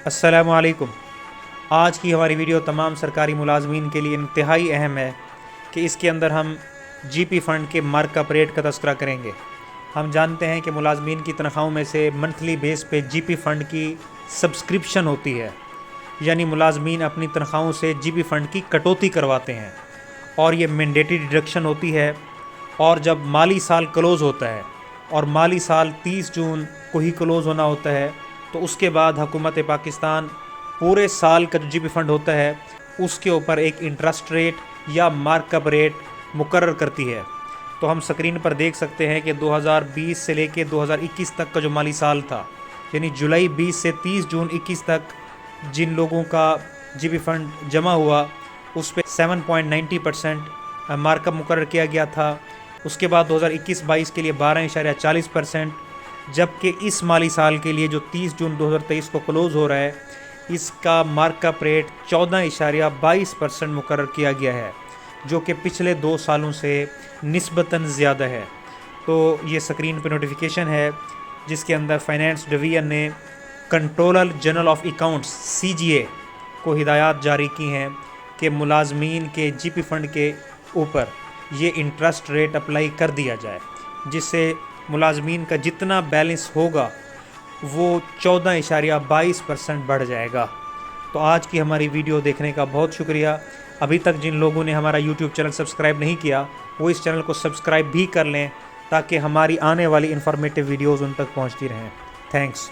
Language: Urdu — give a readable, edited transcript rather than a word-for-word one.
السلام علیکم۔ آج کی ہماری ویڈیو تمام سرکاری ملازمین کے لیے انتہائی اہم ہے کہ اس کے اندر ہم جی پی فنڈ کے مارک اپ ریٹ کا تذکرہ کریں گے۔ ہم جانتے ہیں کہ ملازمین کی تنخواہوں میں سے منتھلی بیس پہ جی پی فنڈ کی سبسکرپشن ہوتی ہے، یعنی ملازمین اپنی تنخواہوں سے جی پی فنڈ کی کٹوتی کرواتے ہیں اور یہ مینڈیٹری ڈیڈکشن ہوتی ہے۔ اور جب مالی سال کلوز ہوتا ہے اور مالی سال 30 جون کو ہی کلوز ہونا ہوتا ہے تو اس کے بعد حکومت پاکستان پورے سال کا جو جی پی فنڈ ہوتا ہے اس کے اوپر ایک انٹرسٹ ریٹ یا مارک اپ ریٹ مقرر کرتی ہے۔ تو ہم سکرین پر دیکھ سکتے ہیں کہ 2020 سے لے کے 2021 تک کا جو مالی سال تھا، یعنی جولائی 20 سے 30 جون 21 تک جن لوگوں کا جی پی فنڈ جمع ہوا اس پہ 7.90% مارک اپ مقرر کیا گیا تھا۔ اس کے بعد 2021-22 کے لیے 12.40%، جبکہ اس مالی سال کے لیے جو 30 جون 2023 کو کلوز ہو رہا ہے اس کا مارک اپ ریٹ 14.22% مقرر کیا گیا ہے، جو کہ پچھلے 2 سالوں سے نسبتاً زیادہ ہے۔ تو یہ سکرین پہ نوٹیفیکیشن ہے جس کے اندر فائنانس ڈویژن نے controller general of accounts CGA کو ہدایات جاری کی ہیں کہ ملازمین کے جی پی فنڈ کے اوپر یہ انٹرسٹ ریٹ اپلائی کر دیا جائے، جس سے ملازمین کا جتنا بیلنس ہوگا وہ 14.22% بڑھ جائے گا۔ تو آج کی ہماری ویڈیو دیکھنے کا بہت شکریہ۔ ابھی تک جن لوگوں نے ہمارا یوٹیوب چینل سبسکرائب نہیں کیا وہ اس چینل کو سبسکرائب بھی کر لیں تاکہ ہماری آنے والی انفارمیٹیو ویڈیوز ان تک پہنچتی رہیں۔ تھینکس۔